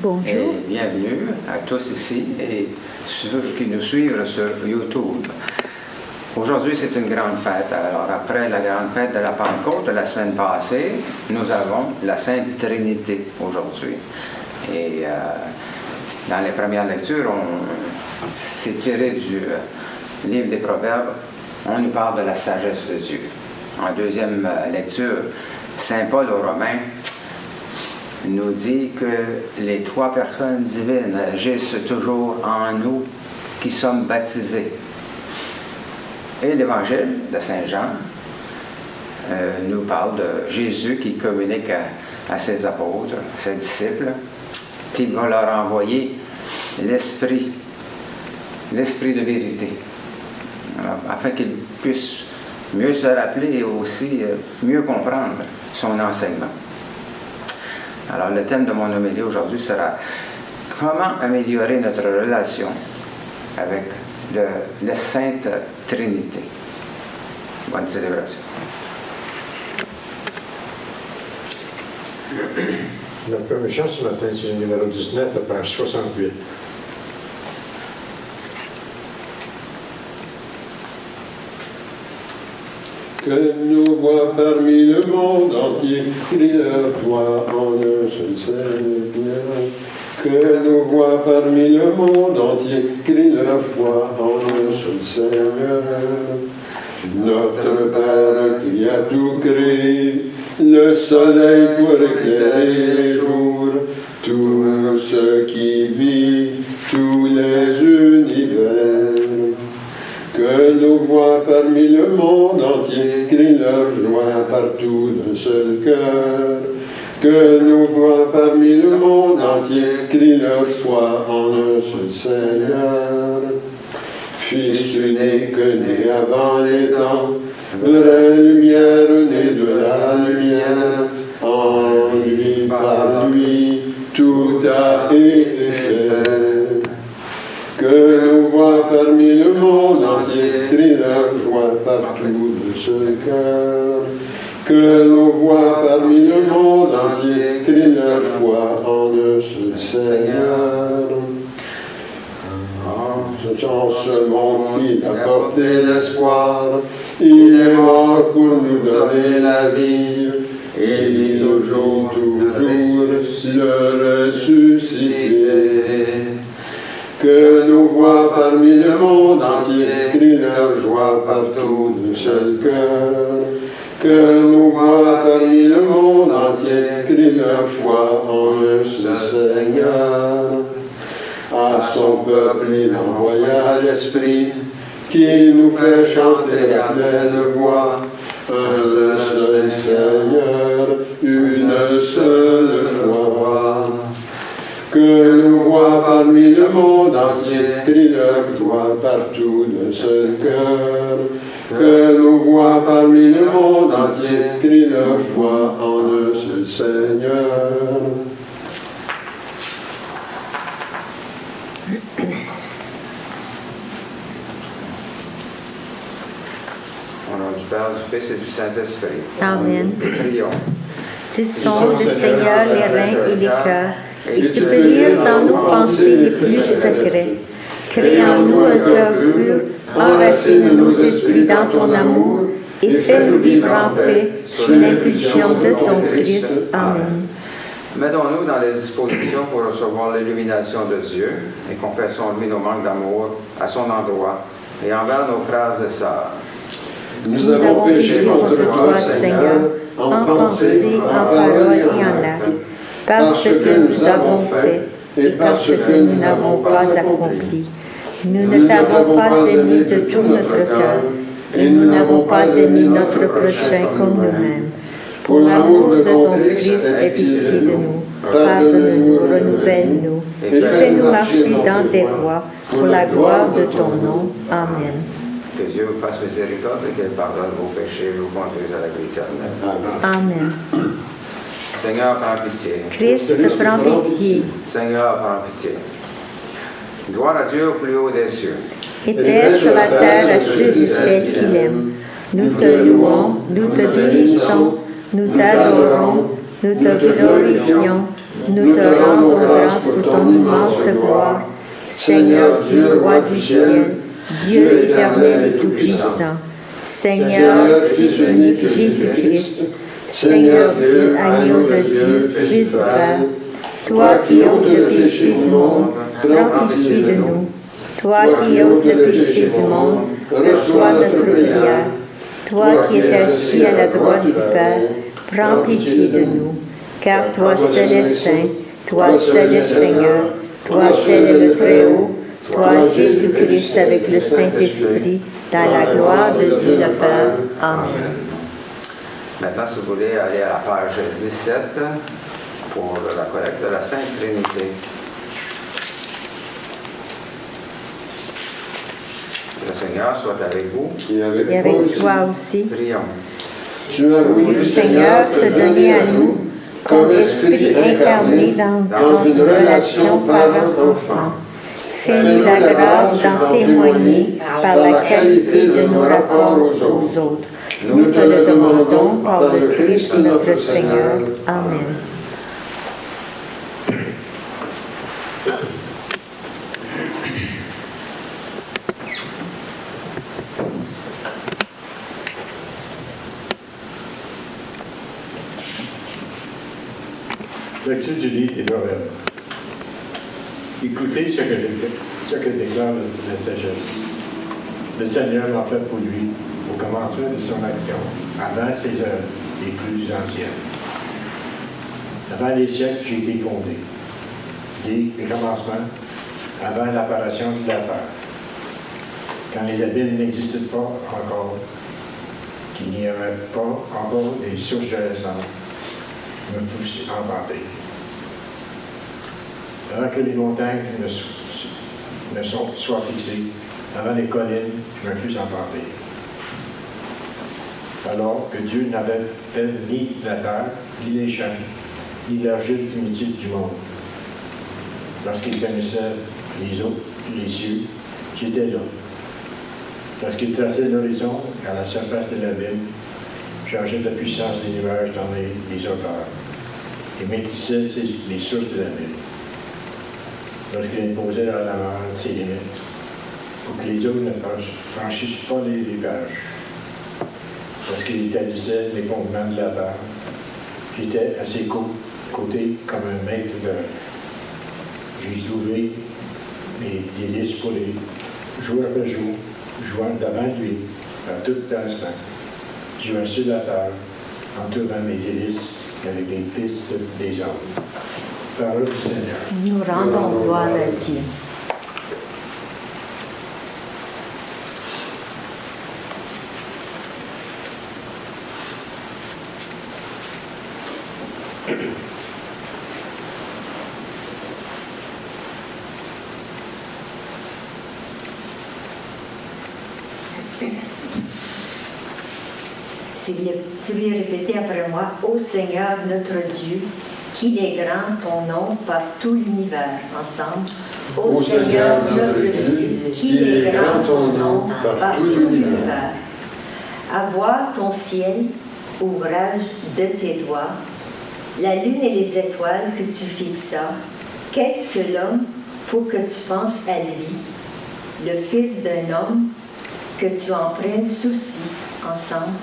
Bonjour. Et bienvenue à tous ici et ceux qui nous suivent sur YouTube. Aujourd'hui, c'est une grande fête. Alors, après la grande fête de la Pentecôte de la semaine passée, nous avons la Sainte Trinité aujourd'hui. Et dans les premières lectures, c'est tiré du livre des Proverbes, on nous parle de la sagesse de Dieu. En deuxième lecture, Saint Paul aux Romains nous dit que les trois personnes divines agissent toujours en nous qui sommes baptisés. Et l'Évangile de Saint Jean nous parle de Jésus qui communique à ses apôtres, à ses disciples, qu'il va leur envoyer l'Esprit de vérité, alors, afin qu'ils puissent mieux se rappeler et aussi mieux comprendre son enseignement. Alors, le thème de mon homélie aujourd'hui sera « Comment améliorer notre relation avec la Sainte Trinité ?» Bonne célébration. La première chant ce matin, c'est le numéro 19, la page 68. Que nous voient parmi le monde entier, crie leur joie en un seul Seigneur. Que nous voient parmi le monde entier, crie leur foi en un seul Seigneur. Notre Père qui a tout créé, le soleil pour éclairer les jours, tout ce qui vit, tous les univers. Que nous voient parmi le monde entier, crie leur joie partout d'un seul cœur. Que nous voient parmi le monde entier, crie leur foi en un seul Seigneur. Fils unique né avant les temps, vraie lumière née de la lumière, en lui, par lui, tout a été fait. Que nous voient parmi le monde entier, crie leur joie partout de ce cœur. Que nous voient parmi le monde entier, crie leur foi en un seul Seigneur. Dans ce monde qui a porté l'espoir, il est mort pour nous donner la vie. Et il vit toujours le ressuscité. Que nous voient parmi le monde entier, crie leur joie partout d'un seul cœur. Que nous voient parmi le monde entier, crie leur foi en un seul Seigneur. À son peuple il envoya l'Esprit, qui nous fait chanter à pleine voix. Un seul Seigneur, une seule foi. Que nous voient parmi le monde entier, crie leur gloire partout d'un seul cœur. Que nous voient parmi le monde entier, crie leur foi en un seul Seigneur. Au nom du Père, du Fils et du Saint-Esprit. Amen. Prions. Tu sondes, le Seigneur, les reins et les cœurs, et tu peux lire dans nos pensées les plus secrets. Crée en nous un cœur pur, enracine nos esprits dans ton amour, et fais-nous vivre en paix sous l'impulsion de ton Christ. Amen. Mettons-nous dans les dispositions pour recevoir l'illumination de Dieu et confessons-lui nos manques d'amour à son endroit et envers nos frères et sœurs. Nous avons péché contre toi, Seigneur, en pensée, en parole et en acte, parce que nous avons fait et parce que nous n'avons pas accompli. Nous ne t'avons pas aimé de tout notre cœur et nous n'avons pas aimé notre prochain comme nous-mêmes. Pour l'amour de ton Christ, aie pitié de nous. Pardonne-nous, renouvelle-nous et fais-nous marcher dans tes voies pour la gloire de ton nom. Amen. Que Dieu vous fasse miséricorde et qu'il pardonne vos péchés et vous conduise à la vie éternelle. Amen. Seigneur, prends pitié. Christ, prends pitié. Seigneur, prends pitié. Gloire à Dieu au plus haut des cieux. Et paix sur la terre à ceux et celles qu'il aime. Nous te louons, nous te bénissons, nous t'adorons, nous te glorifions, Nous te rendons grâce pour ton immense gloire, Seigneur Dieu, roi du ciel, Dieu éternel et tout-puissant, Seigneur, Fils unique Jésus-Christ, Seigneur Dieu, agneau de Dieu, Fils du Père, toi qui ôtes le péché du monde, prends pitié de nous. Toi qui ôtes le péché du monde, reçois notre prière. Toi qui es assis à la droite du Père, prends pitié de nous. Car toi seul es saint, toi seul es Seigneur, toi seul es le Très-Haut, toi Jésus-Christ avec le Saint-Esprit, dans la gloire de Dieu le Père. Amen. Maintenant, si vous voulez aller à la page 17 pour la collecte de la Sainte Trinité. Le Seigneur soit avec vous. Et avec Et avec toi aussi. Prions. Tu as voulu, Seigneur, te donner à nous, comme esprit incarné dans une relation parent-enfant. Fais-nous la grâce d'en témoigner par la qualité de nos rapports aux autres. Nous te le demandons par le Christ notre Seigneur. Amen. Lecture du livre des Proverbes. Écoutez ce que déclare la sagesse. Le Seigneur l'a fait pour lui au commencement de son action, avant ses œuvres les plus anciennes. Avant les siècles, j'ai été fondé. Les commencements, avant l'apparition de la terre. Quand les abîmes n'existaient pas encore, qu'il n'y avait pas encore des sources jaillissantes, me fus inventé. Avant que les montagnes soient fixées, avant les collines, je me fus emporté. Alors que Dieu n'avait fait ni la terre, ni les champs, ni l'argile primitive du monde. Lorsqu'il connaissait les eaux, les cieux, j'étais là. Lorsqu'il traçait l'horizon à la surface de l'abîme, changeait la puissance des nuages dans les hauteurs et maîtrisait les sources de l'abîme. Lorsqu'il imposait à la mer ses limites, pour que les eaux ne franchissent pas les rivages. Lorsqu'il établissait les fondements de la terre, j'étais à ses côtés comme un maître d'œuvre. J'ai trouvé mes délices pour lui, jour après jour, jouant devant lui, à tout instant. Jouant sur la terre, entourant mes délices avec les fils des hommes. Parole du Seigneur. Nous rendons gloire à Dieu. Si vous répétez après moi, ô Seigneur notre Dieu, qu'il est grand ton nom par tout l'univers. Ensemble. Ô Seigneur notre Dieu, qu'il est grand ton nom par tout l'univers. À voir ton ciel, ouvrage de tes doigts, la lune et les étoiles que tu fixas, qu'est-ce que l'homme pour que tu penses à lui, le fils d'un homme, que tu en prennes souci ensemble.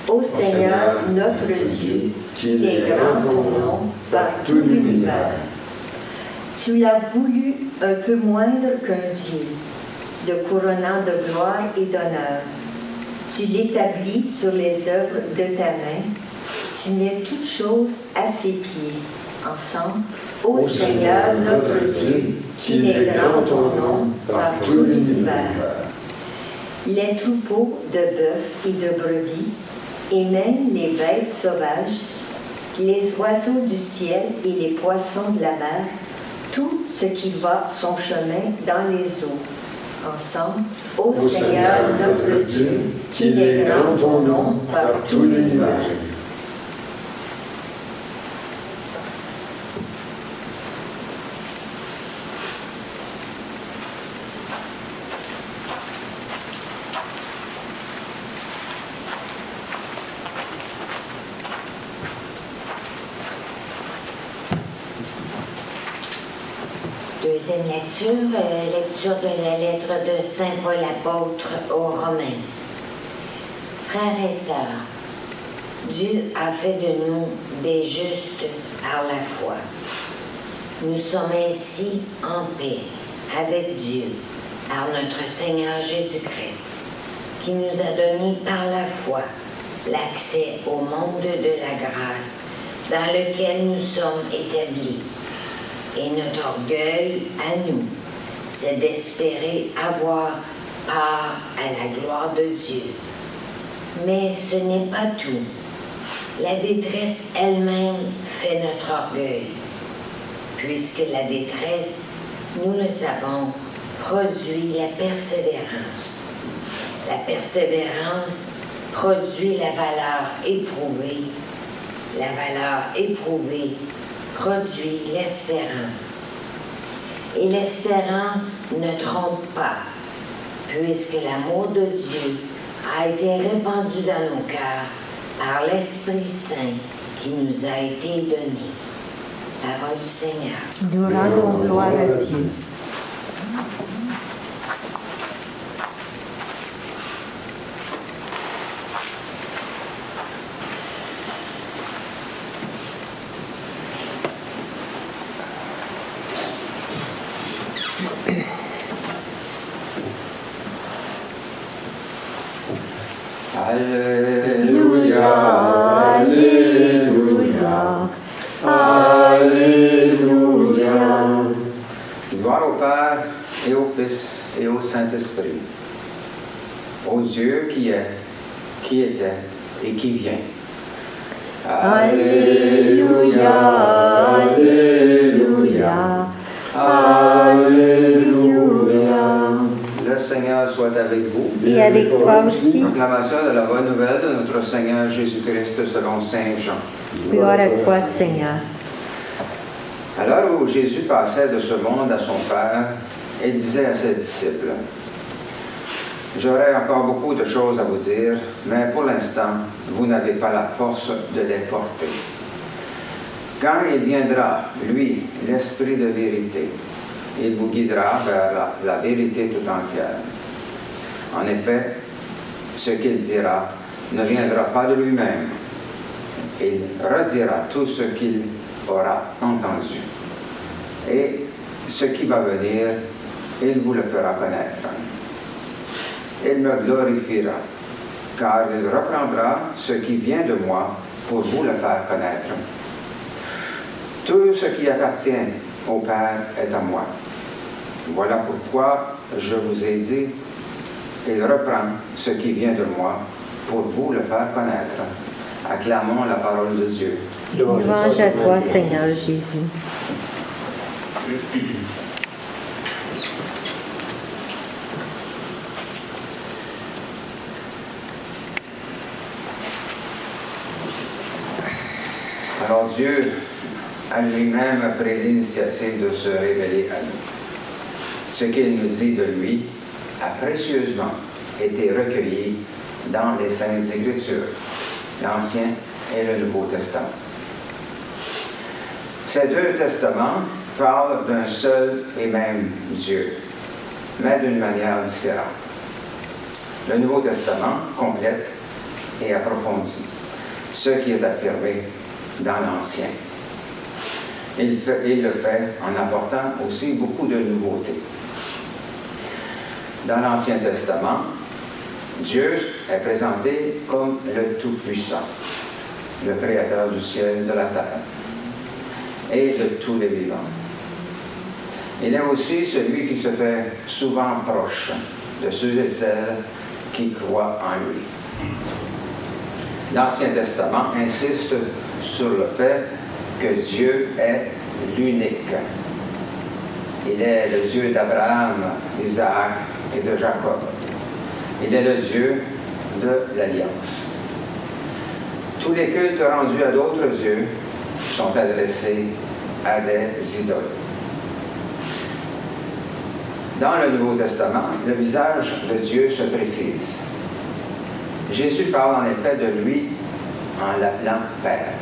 Ô Seigneur, notre Dieu, qu'il est grand ton nom par tout l'univers. Tu l'as voulu un peu moindre qu'un Dieu, le couronnant de gloire et d'honneur. Tu l'établis sur les œuvres de ta main. Tu mets toutes choses à ses pieds. Ensemble, ô Seigneur, notre Dieu, qu'il est grand ton nom par tout l'univers. Les troupeaux de bœufs et de brebis, et même les bêtes sauvages, les oiseaux du ciel et les poissons de la mer, tout ce qui va son chemin dans les eaux. Ensemble, ô Seigneur notre Dieu, qu'il est grand ton nom par tout l'univers. deuxième lecture de la lettre de Saint Paul apôtre aux Romains. Frères et sœurs, Dieu a fait de nous des justes par la foi. Nous sommes ainsi en paix avec Dieu par notre Seigneur Jésus-Christ, qui nous a donné par la foi l'accès au monde de la grâce dans lequel nous sommes établis. Et notre orgueil à nous, c'est d'espérer avoir part à la gloire de Dieu. Mais ce n'est pas tout. La détresse elle-même fait notre orgueil, puisque la détresse, nous le savons, produit la persévérance. La persévérance produit la valeur éprouvée. La valeur éprouvée produit l'espérance. Et l'espérance ne trompe pas, puisque l'amour de Dieu a été répandu dans nos cœurs par l'Esprit Saint qui nous a été donné. Parole du Seigneur. Nous rendons gloire à Dieu. Alléluia, Alléluia, Alléluia. Gloire au Père et au Fils et au Saint-Esprit, au Dieu qui est, qui était et qui vient. Alléluia, Alléluia, Alléluia. Le Seigneur soit avec vous. Et avec toi aussi, Proclamation de la bonne nouvelle de notre Seigneur Jésus-Christ selon Saint Jean. gloire à toi, Seigneur. À l'heure où Jésus passait de ce monde à son Père, il disait à ses disciples, « J'aurai encore beaucoup de choses à vous dire, mais pour l'instant, vous n'avez pas la force de les porter. Quand il viendra, lui, l'Esprit de vérité, il vous guidera vers la vérité tout entière. En effet, ce qu'il dira ne viendra pas de lui-même. Il redira tout ce qu'il aura entendu. Et ce qui va venir, il vous le fera connaître. Il me glorifiera, car il reprendra ce qui vient de moi pour vous le faire connaître. Tout ce qui appartient au Père est à moi. Voilà pourquoi je vous ai dit, il reprend ce qui vient de moi pour vous le faire connaître. Acclamons la parole de Dieu. Louange à toi, Seigneur Jésus. Alors Dieu a lui-même pris l'initiative de se révéler à nous. Ce qu'il nous dit de lui a précieusement été recueilli dans les Saintes Écritures, l'Ancien et le Nouveau Testament. Ces deux testaments parlent d'un seul et même Dieu, mais d'une manière différente. Le Nouveau Testament complète et approfondit ce qui est affirmé dans l'Ancien. Il le fait en apportant aussi beaucoup de nouveautés. Dans l'Ancien Testament, Dieu est présenté comme le Tout-Puissant, le Créateur du ciel et de la terre, et de tous les vivants. Il est aussi celui qui se fait souvent proche de ceux et celles qui croient en lui. L'Ancien Testament insiste sur le fait que Dieu est l'unique. Il est le Dieu d'Abraham, d'Isaac et de Jacob. Il est le Dieu de l'Alliance. Tous les cultes rendus à d'autres dieux sont adressés à des idoles. Dans le Nouveau Testament, le visage de Dieu se précise. Jésus parle en effet de lui en l'appelant Père.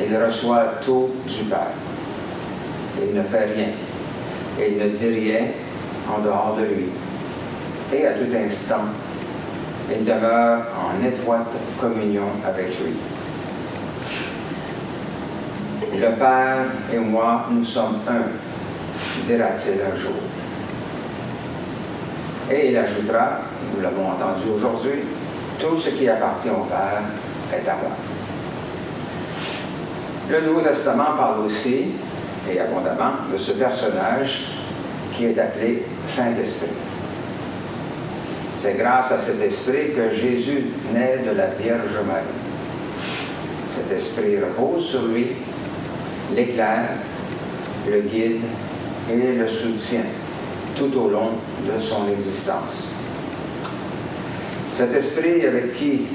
Il reçoit tout du Père. Il ne fait rien et il ne dit rien en dehors de lui. Et à tout instant, il demeure en étroite communion avec lui. Le Père et moi, nous sommes un, dira-t-il un jour. Et il ajoutera, nous l'avons entendu aujourd'hui, tout ce qui appartient au Père est à moi. Le Nouveau Testament parle aussi, et abondamment, de ce personnage qui est appelé Saint-Esprit. C'est grâce à cet esprit que Jésus naît de la Vierge Marie. Cet esprit repose sur lui, l'éclaire, le guide et le soutient tout au long de son existence. Cet esprit avec qui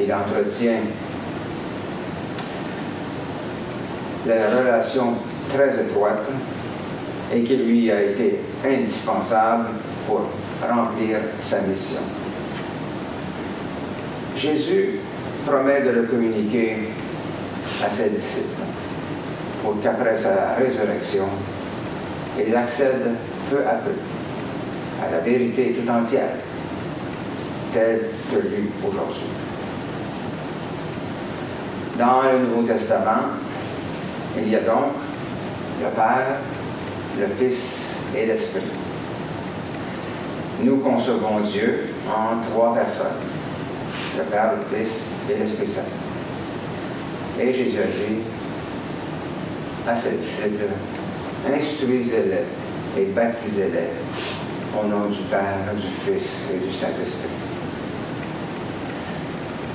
il entretient la relation très étroite et qui lui a été indispensable pour remplir sa mission. Jésus promet de le communiquer à ses disciples pour qu'après sa résurrection, ils accèdent peu à peu à la vérité tout entière, telle que lue aujourd'hui. Dans le Nouveau Testament, il y a donc le Père, le Fils et l'Esprit. Nous concevons Dieu en trois personnes, le Père, le Fils et l'Esprit Saint. Et Jésus a dit à ses disciples, instruisez-les et baptisez-les au nom du Père, du Fils et du Saint-Esprit.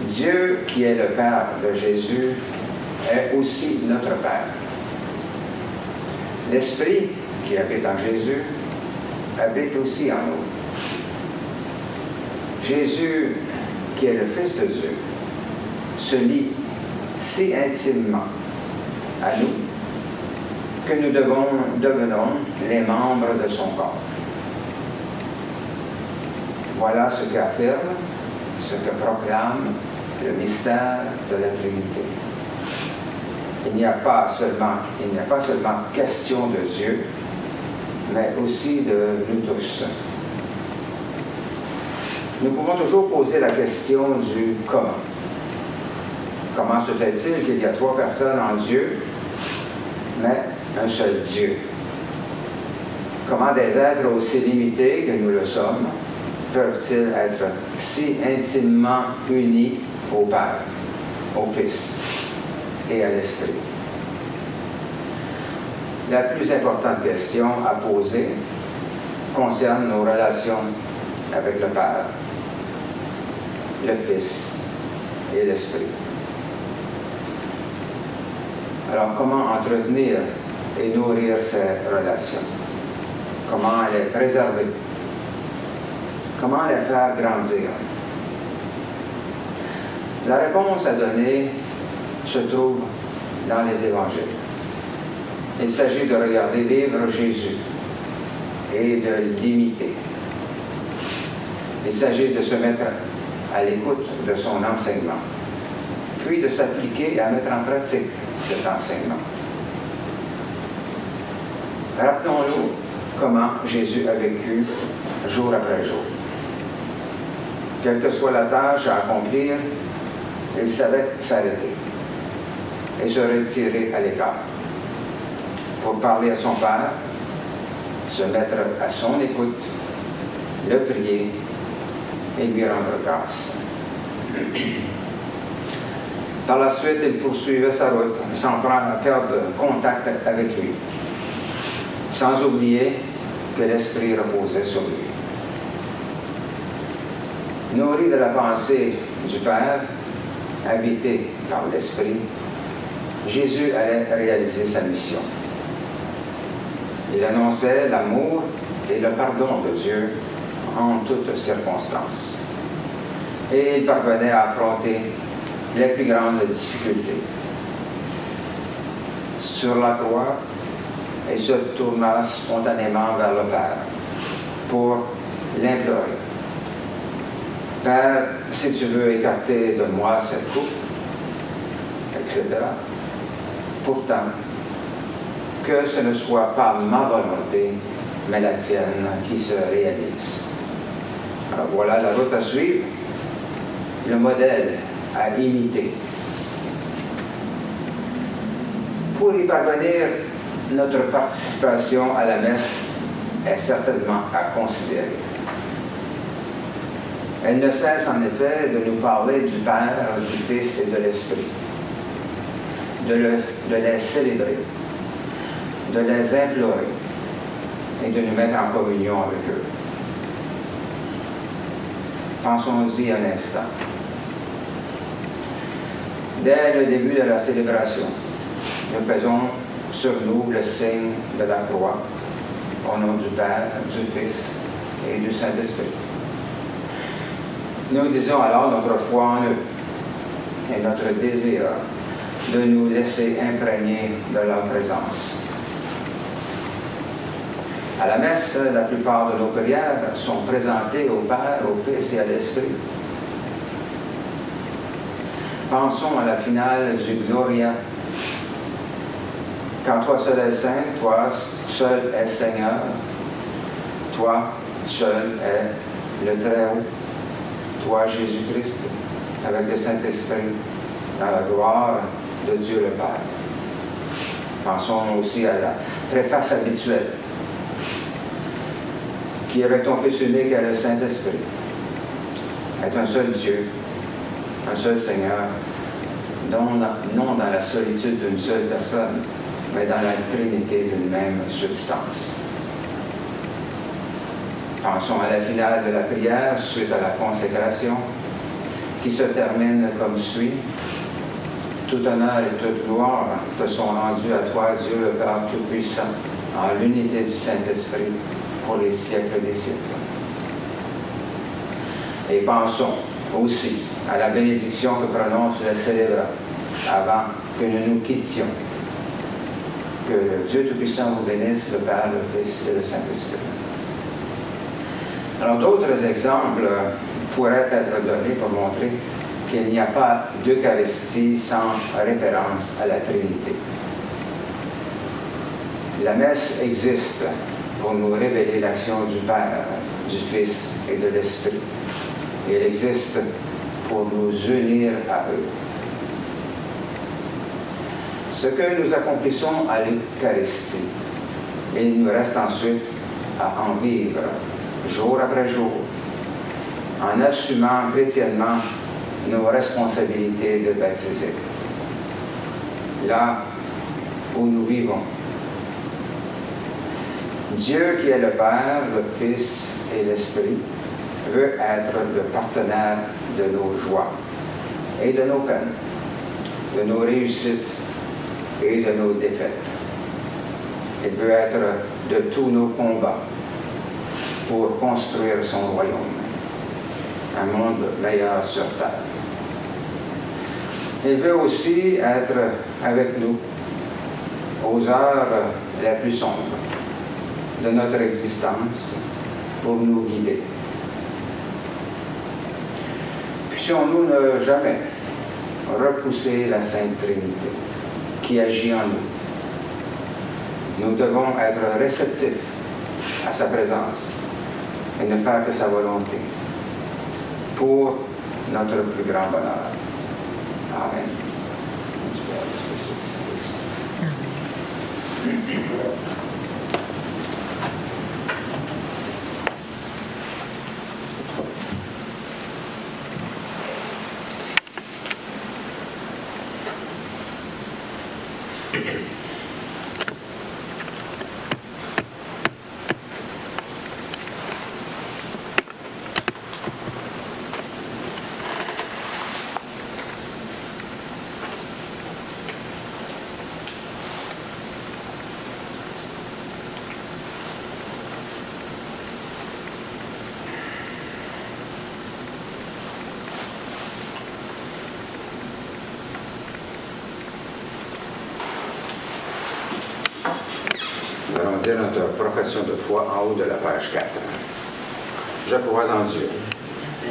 Dieu, qui est le Père de Jésus, est aussi notre Père. L'Esprit qui habite en Jésus habite aussi en nous. Jésus, qui est le Fils de Dieu, se lie si intimement à nous que nous devenons les membres de son corps. Voilà ce qu'affirme, ce que proclame le mystère de la Trinité. Il n'y a pas seulement question de Dieu, mais aussi de nous tous. Nous pouvons toujours poser la question du comment. Comment se fait-il qu'il y a trois personnes en Dieu, mais un seul Dieu? Comment des êtres aussi limités que nous le sommes peuvent-ils être si intimement unis au Père, au Fils et à l'Esprit? La plus importante question à poser concerne nos relations avec le Père, le Fils et l'Esprit. Alors, comment entretenir et nourrir ces relations? Comment les préserver? Comment les faire grandir? La réponse à donner se trouve dans les évangiles. Il s'agit de regarder vivre Jésus et de l'imiter. Il s'agit de se mettre à l'écoute de son enseignement, puis de s'appliquer à mettre en pratique cet enseignement. Rappelons-nous comment Jésus a vécu jour après jour. Quelle que soit la tâche à accomplir, il savait s'arrêter et se retirer à l'écart pour parler à son Père, se mettre à son écoute, le prier et lui rendre grâce. Par la suite, il poursuivait sa route sans perdre contact avec lui, sans oublier que l'Esprit reposait sur lui. Nourri de la pensée du Père, habité par l'Esprit, Jésus allait réaliser sa mission. Il annonçait l'amour et le pardon de Dieu en toutes circonstances. Et il parvenait à affronter les plus grandes difficultés. Sur la croix, il se tourna spontanément vers le Père pour l'implorer. Père, si tu veux écarter de moi cette coupe, etc. Pourtant, que ce ne soit pas ma volonté, mais la tienne qui se réalise. Alors voilà la route à suivre, le modèle à imiter. Pour y parvenir, notre participation à la messe est certainement à considérer. Elle ne cesse en effet de nous parler du Père, du Fils et de l'Esprit, de les célébrer, de les implorer et de nous mettre en communion avec eux. Pensons-y un instant. Dès le début de la célébration, nous faisons sur nous le signe de la croix, au nom du Père, du Fils et du Saint-Esprit. Nous disons alors notre foi en eux et notre désir de nous laisser imprégner de leur présence. À la messe, la plupart de nos prières sont présentées au Père, au Fils et à l'Esprit. Pensons à la finale du Gloria. Car toi seul es saint, toi seul es Seigneur, toi seul es le Très-Haut, toi Jésus-Christ, avec le Saint-Esprit, dans la gloire de Dieu le Père. Pensons aussi à la préface habituelle, qui avec ton Fils unique est le Saint-Esprit, est un seul Dieu, un seul Seigneur, non dans la solitude d'une seule personne, mais dans la Trinité d'une même substance. Pensons à la finale de la prière suite à la consécration, qui se termine comme suit. Tout honneur et toute gloire te sont rendus à toi, Dieu le Père Tout-Puissant, en l'unité du Saint-Esprit, pour les siècles des siècles. Et pensons aussi à la bénédiction que prononce le célébrant avant que nous nous quittions. Que le Dieu Tout-Puissant vous bénisse, le Père, le Fils et le Saint-Esprit. Alors d'autres exemples pourraient être donnés pour montrer qu'il n'y a pas d'Eucharistie sans référence à la Trinité. La messe existe pour nous révéler l'action du Père, du Fils et de l'Esprit. Et elle existe pour nous unir à eux. Ce que nous accomplissons à l'Eucharistie, il nous reste ensuite à en vivre jour après jour, en assumant chrétiennement nos responsabilités de baptiser. Là où nous vivons. Dieu qui est le Père, le Fils et l'Esprit veut être le partenaire de nos joies et de nos peines, de nos réussites et de nos défaites. Il veut être de tous nos combats pour construire son royaume, un monde meilleur sur terre. Il veut aussi être avec nous aux heures les plus sombres de notre existence pour nous guider. Puissions-nous ne jamais repousser la Sainte Trinité qui agit en nous. Nous devons être réceptifs à sa présence et ne faire que sa volonté pour notre plus grand bonheur. Amen. Nous allons dire notre profession de foi en haut de la page 4. Je crois en Dieu,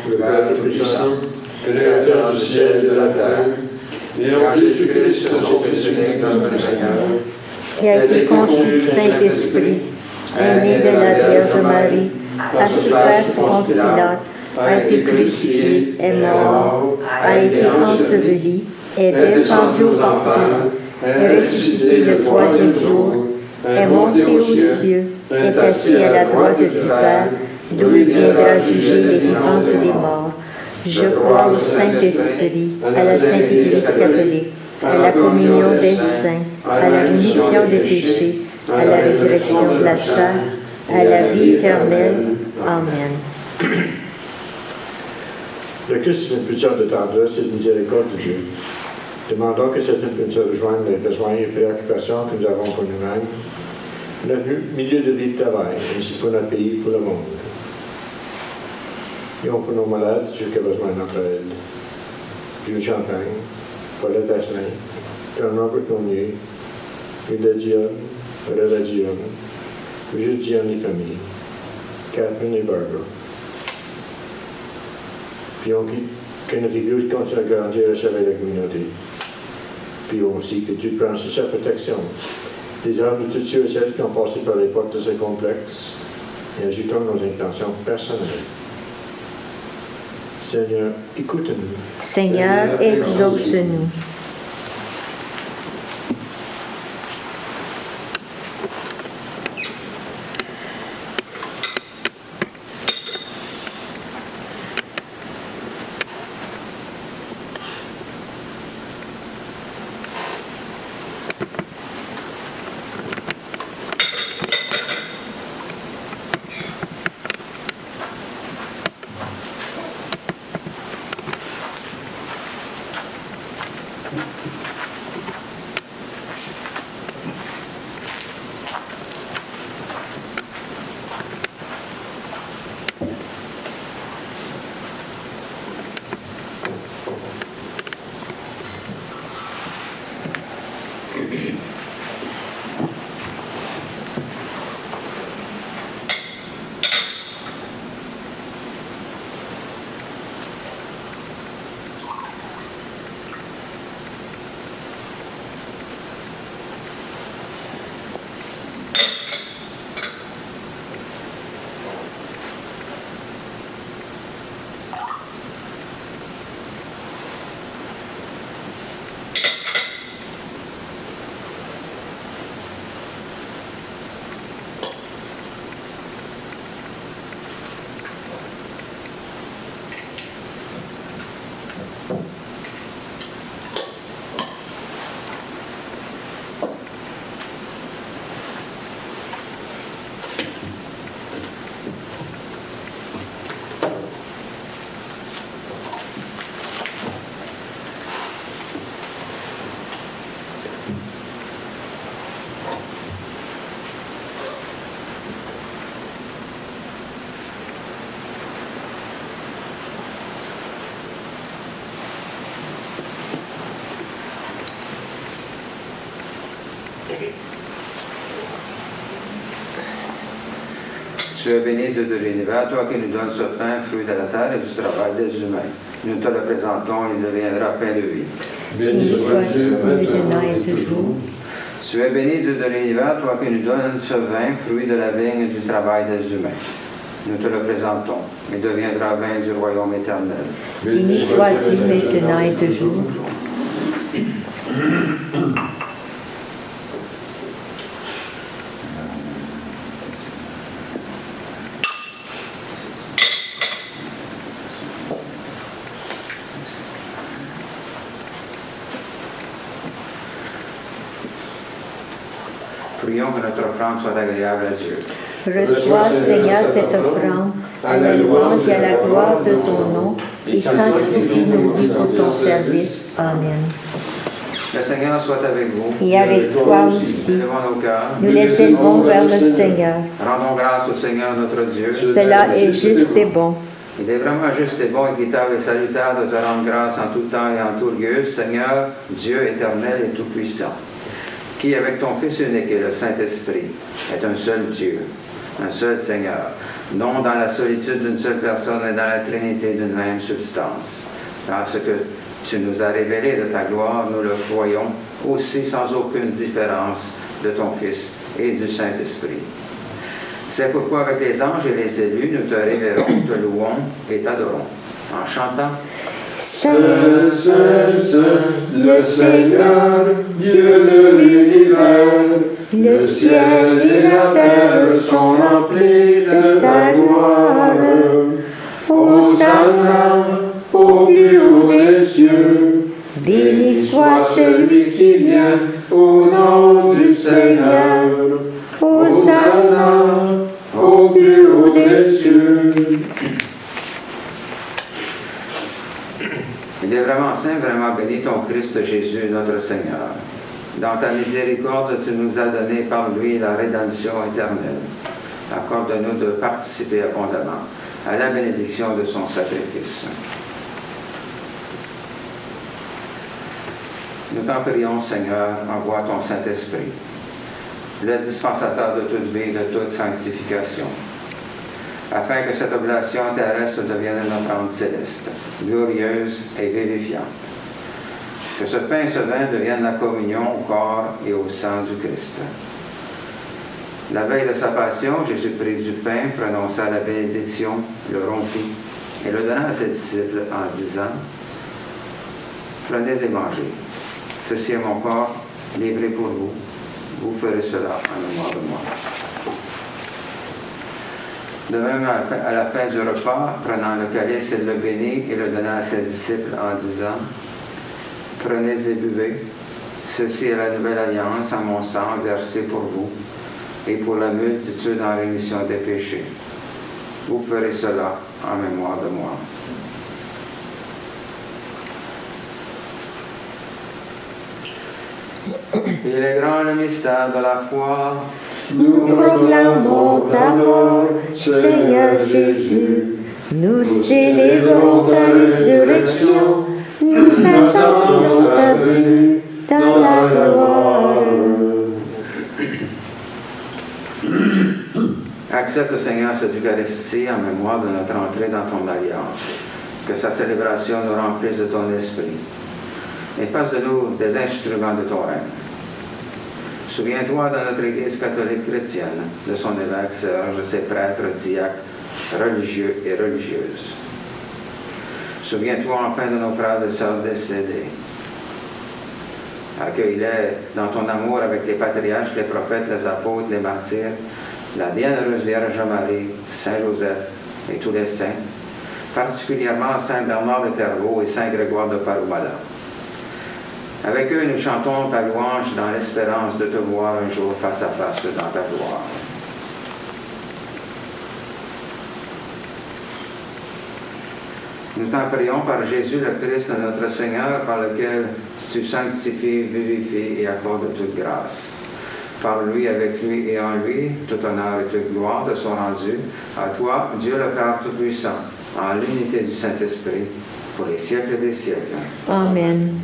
le Père Tout-Puissant, Créateur du ciel et de la terre, et en Jésus-Christ, son Fils unique, notre Seigneur, qui a été conçu du Saint-Esprit, est né de la Vierge Marie, a souffert pour Ponce Pilate, a été crucifié, est mort, a été enseveli, est descendu aux enfers, est ressuscité le troisième jour, est monté aux cieux, est assis à la droite du Père, d'où il viendra juger les vivants et les morts. Je crois au Saint-Esprit, à la Sainte Église catholique, à la communion des saints, à la rémission des péchés, à la résurrection de la chair, à la vie éternelle. Amen. Le Christ est une pulseur de tendresse et de miséricorde de Dieu. Demandons que cette impulsion rejoigne les besoins et préoccupations que nous avons pour nous-mêmes, notre milieu de vie et de travail, ainsi pour notre pays et pour le monde. Prions pour nos malades, ceux qui ont besoin de notre aide. Jules Champagne, Paulette Asselin, Jean-Robert Cornier, Hilda Dionne, Auréla Dionne, Brigitte Dionne et famille, Catherine et Barbara. Prions que notre Église continue à grandir et à servir la communauté. Prions aussi que Dieu prenne sous sa protection les âmes de tous ceux et celles qui ont passé par les portes de ce complexe et ajoutons nos intentions personnelles. Seigneur, écoute-nous. Seigneur, exauce-nous. Tu es béni Dieu de l'univers, toi qui nous donnes ce pain, fruit de la terre et du travail des humains. Nous te le présentons, il deviendra pain de vie. Béni soit Dieu, maintenant et toujours. Tu es béni Dieu de l'univers, toi qui nous donnes ce vin, fruit de la vigne et du travail des humains. Nous te le présentons, il deviendra vin du royaume éternel. Béni soit Dieu, maintenant et toujours. Prions que notre offrande soit agréable à Dieu. Reçois, Seigneur, cette offrande, à la louange et à la gloire de ton nom, et sanctifie nos vies pour ton service. Amen. Le Seigneur soit avec vous. Et avec toi aussi. Levons nos cœurs. Nous les élevons vers le Seigneur. Rendons grâce au Seigneur notre Dieu. Cela est juste et bon. Il est vraiment juste et bon, équitable et salutaire de te rendre grâce en tout temps et en tout lieu, Seigneur, Dieu éternel et tout-puissant, qui, avec ton Fils unique et le Saint-Esprit, est un seul Dieu, un seul Seigneur, non dans la solitude d'une seule personne, mais dans la Trinité d'une même substance. Dans ce que tu nous as révélé de ta gloire, nous le croyons aussi sans aucune différence de ton Fils et du Saint-Esprit. C'est pourquoi avec les anges et les élus, nous te révérons, te louons et t'adorons. En chantant, Saint, Saint, Saint, le Seigneur, Dieu de l'univers, le ciel et la terre sont remplis de ta gloire. Hosanna au plus haut des cieux, béni soit celui qui vient au nom du Seigneur. Hosanna au plus haut des cieux. il est vraiment saint, vraiment béni ton Christ Jésus, notre Seigneur. Dans ta miséricorde, tu nous as donné par lui la rédemption éternelle. Accorde-nous de participer abondamment à la bénédiction de son sacrifice. Nous t'en prions, Seigneur, envoie ton Saint-Esprit, le dispensateur de toute vie et de toute sanctification, afin que cette oblation terrestre devienne une offrande céleste, glorieuse et vivifiante. Que ce pain et ce vin deviennent la communion au corps et au sang du Christ. La veille de sa passion, Jésus prit du pain, prononça la bénédiction, le rompit et le donna à ses disciples en disant, « Prenez et mangez. Ceci est mon corps, livré pour vous. Vous ferez cela en mémoire de moi. » De même, à la fin du repas, prenant le calice, il le bénit et le donna à ses disciples en disant, « Prenez et buvez. Ceci est la nouvelle alliance en mon sang versé pour vous et pour la multitude en rémission des péchés. Vous ferez cela en mémoire de moi. » Il est grand le mystère de la foi. nous proclamons ta mort, Seigneur Jésus. Nous célébrons ta résurrection. Nous attendons ta venue dans la gloire. Accepte, Seigneur, cette Eucharistie en mémoire de notre entrée dans ton alliance. Que sa célébration nous remplisse de ton esprit. Et fasse de nous des instruments de ton règne. Souviens-toi de notre Église catholique chrétienne, de son évêque Serge, de ses prêtres, diacres, religieux et religieuses. Souviens-toi enfin de nos frères et sœurs décédés. Accueille-les dans ton amour avec les patriarches, les prophètes, les apôtres, les martyrs, la bienheureuse Vierge Marie, Saint Joseph et tous les saints, particulièrement Saint Bernard de Clairvaux et Saint Grégoire de Parumala. Avec eux, nous chantons ta louange dans l'espérance de te voir un jour face à face dans ta gloire. Nous t'en prions par Jésus le Christ, notre Seigneur, par lequel tu sanctifies, vivifies et accordes toute grâce. Par lui, avec lui et en lui, tout honneur et toute gloire te sont rendus à toi, Dieu le Père Tout-Puissant, en l'unité du Saint-Esprit, pour les siècles des siècles. Amen.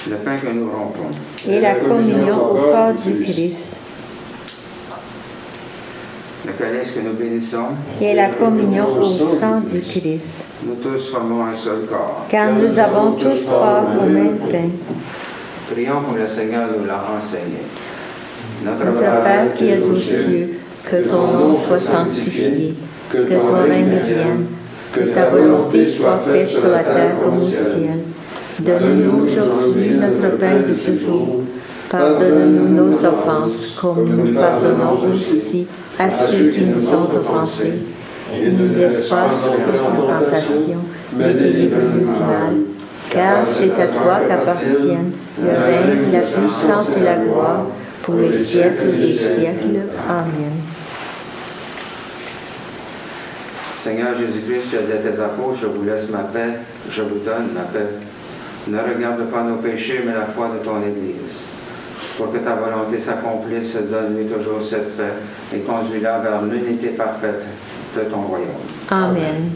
Le pain que nous rompons. Et la communion au corps du Christ. Le calice que nous bénissons. Et la communion au sang du Christ. Nous tous formons un seul corps. Car nous avons tous part au même pain. Prions comme le Seigneur nous l'a enseigné. Notre Père qui es aux cieux, que ton nom soit sanctifié, que ton règne vienne, que ta volonté soit faite sur la terre comme au ciel. Donne-nous aujourd'hui notre pain de ce jour. Pardonne-nous nos offenses, comme nous pardonnons aussi à ceux qui nous ont offensés. Et ne nous laisse pas souffrir en tentation, mais délivre-nous du mal. Car c'est à toi qu'appartiennent le règne, la puissance et la gloire pour les siècles des siècles. Amen. Seigneur Jésus-Christ, tu as dit à tes apôtres, je vous laisse ma paix, je vous donne ma paix. Ne regarde pas nos péchés, mais la foi de ton Église. Pour que ta volonté s'accomplisse, donne-lui toujours cette paix et conduis-la vers l'unité parfaite de ton royaume. Amen.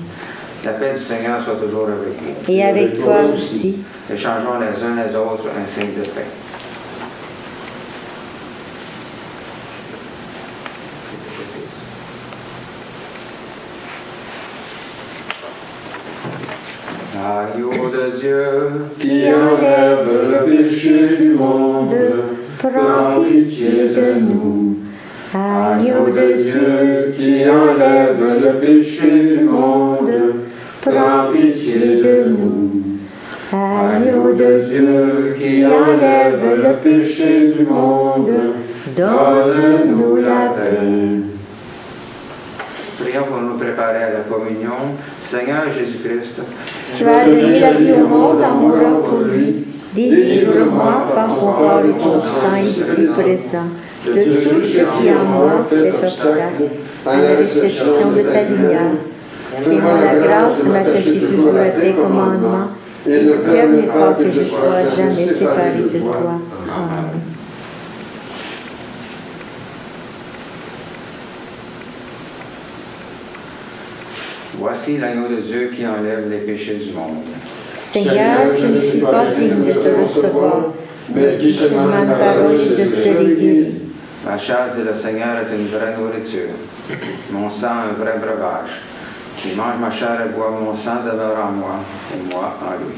La paix du Seigneur soit toujours avec vous. Et avec toi aussi. Échangeons les uns les autres un signe de paix. Agneau de Dieu, qui enlève le péché du monde, prends pitié de nous. Agneau de Dieu, qui enlève le péché du monde, prends pitié de nous. Agneau de Dieu, qui enlève le péché du monde, donne-nous la paix. prions pour nous préparer à la communion. Seigneur Jésus-Christ, Tu as donné la vie au monde en mourant pour lui. Délivre-moi par ton corps et ton sang ici présent de tout ce qui en moi fait obstacle à la réception de ta lumière. Fais-moi la grâce de m'attacher toujours à tes commandements et ne permets pas que je sois jamais séparé de toi. Amen. voici l'agneau de Dieu qui enlève les péchés du monde. Seigneur, je ne suis pas digne de te recevoir, mais dis seulement une parole et je serai guéri. Ma chasse et le Seigneur est une vraie nourriture, mon sang un vrai breuvage. Qui mange ma chair et boit mon sang demeure en moi, et moi en lui.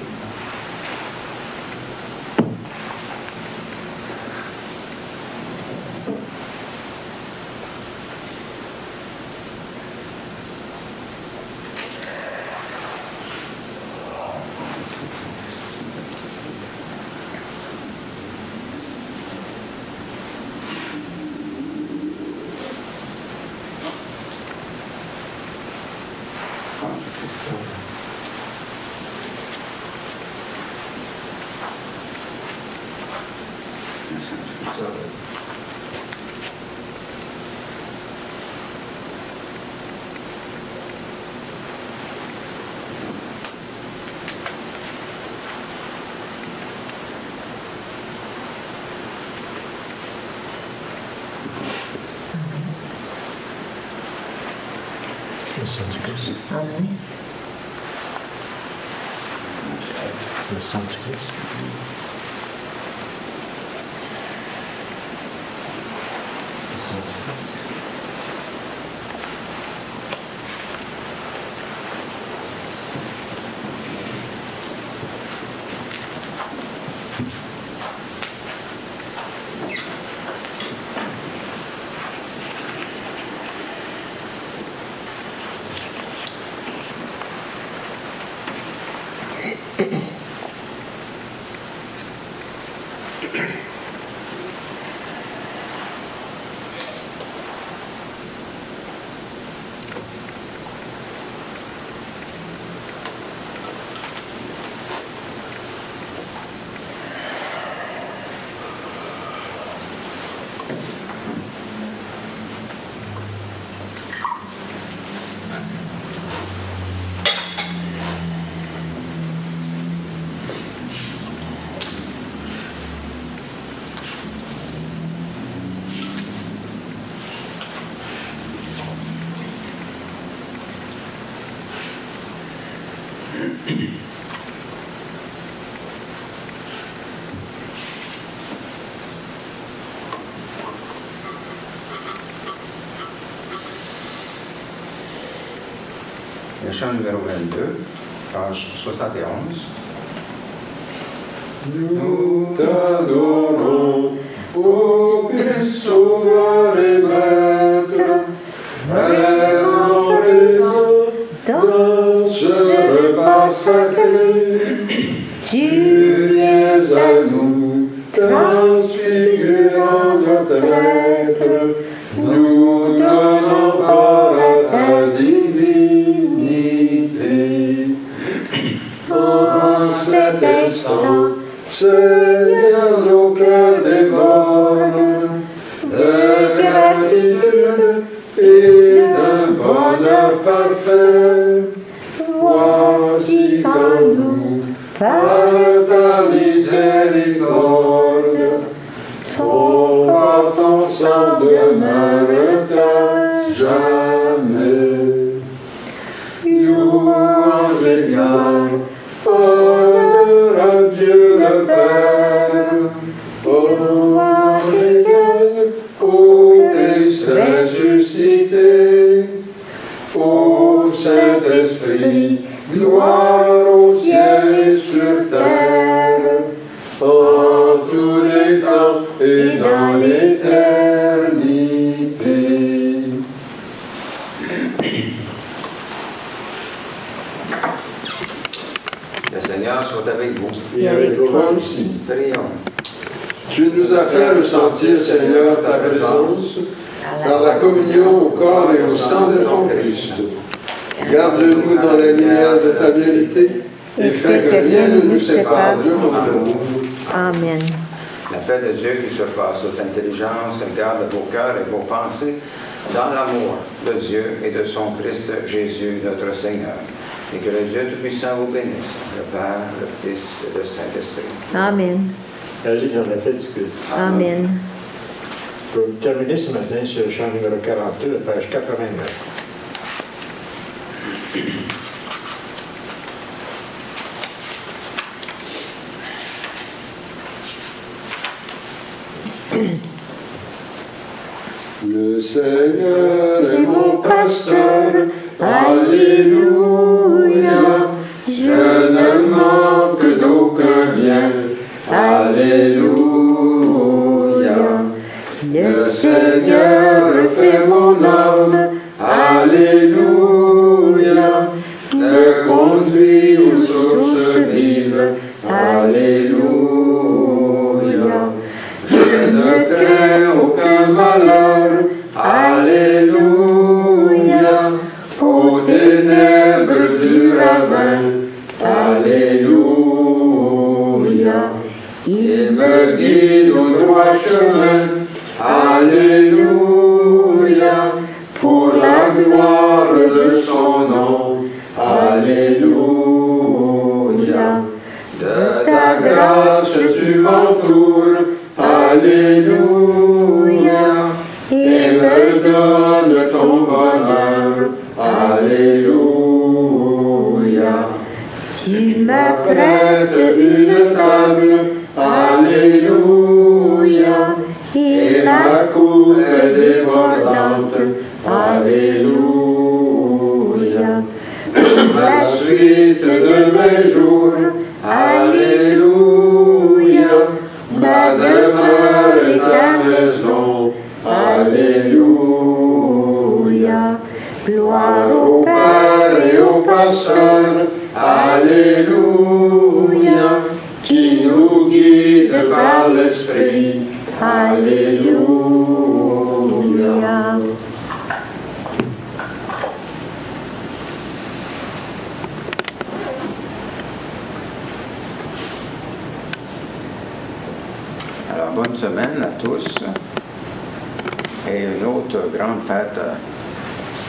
Le sang du Christ. Amen. Le sang du Christ. Le chant numéro 22, page 71. Nous t'adorons, ô Christ sauveur et maître, vraiment présent dans ce repas sacré. Tu viens à nous, transfigurant notre être, nous donnons part à ta divinité. En cet instant, Seigneur, nos cœurs débordent de gratitude et d'un bonheur parfait. Voici qu'en nous, par ta miséricorde, ton corps, ton sang demeure à jamais. Louange et gloire, honneur à Dieu le Père. Louange et gloire au Christ ressuscité. Ô Saint-Esprit, gloire au ciel aussi. Prions. Tu nous as fait ressentir, Seigneur, ta présence par la communion au corps et au sang de ton Christ. Garde-nous dans la lumière de ta vérité et fais que rien ne nous sépare de ton amour. Amen. La paix de Dieu qui surpasse toute intelligence garde vos cœurs et vos pensées dans l'amour de Dieu et de son Christ Jésus, notre Seigneur. Et que le Dieu Tout-Puissant vous bénisse, le Père, le Fils et le Saint-Esprit. Amen. Allez dans la paix du Christ. Amen. Pour terminer ce matin sur le chant numéro 42, page 89. Le Seigneur est mon pasteur, Alléluia. Je ne manque d'aucun bien, Alléluia. Le Seigneur fait mon âme, Alléluia. Me conduit aux sources vives, Alléluia. Je ne crains aucun malheur, Alléluia. Aux ténèbres du ravin, Alléluia. Il me guide au droit chemin, Alléluia. Pour la gloire de son nom, Alléluia. De ta grâce tu m'entoures, Alléluia. Et me donne ton bonheur, Alléluia. Tu m'apprêtes une table, Alléluia. Et ma coupe est débordante, Alléluia. La suite de mes jours, Alléluia. Ma demeure est ta maison, Alléluia. Gloire au Père et au Pasteur, Alléluia. Qui nous guide par l'Esprit, Alléluia. Alors, bonne semaine à tous. Et une autre grande fête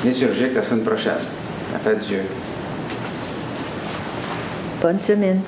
liturgique la semaine prochaine, la fête Dieu. Bonne semaine.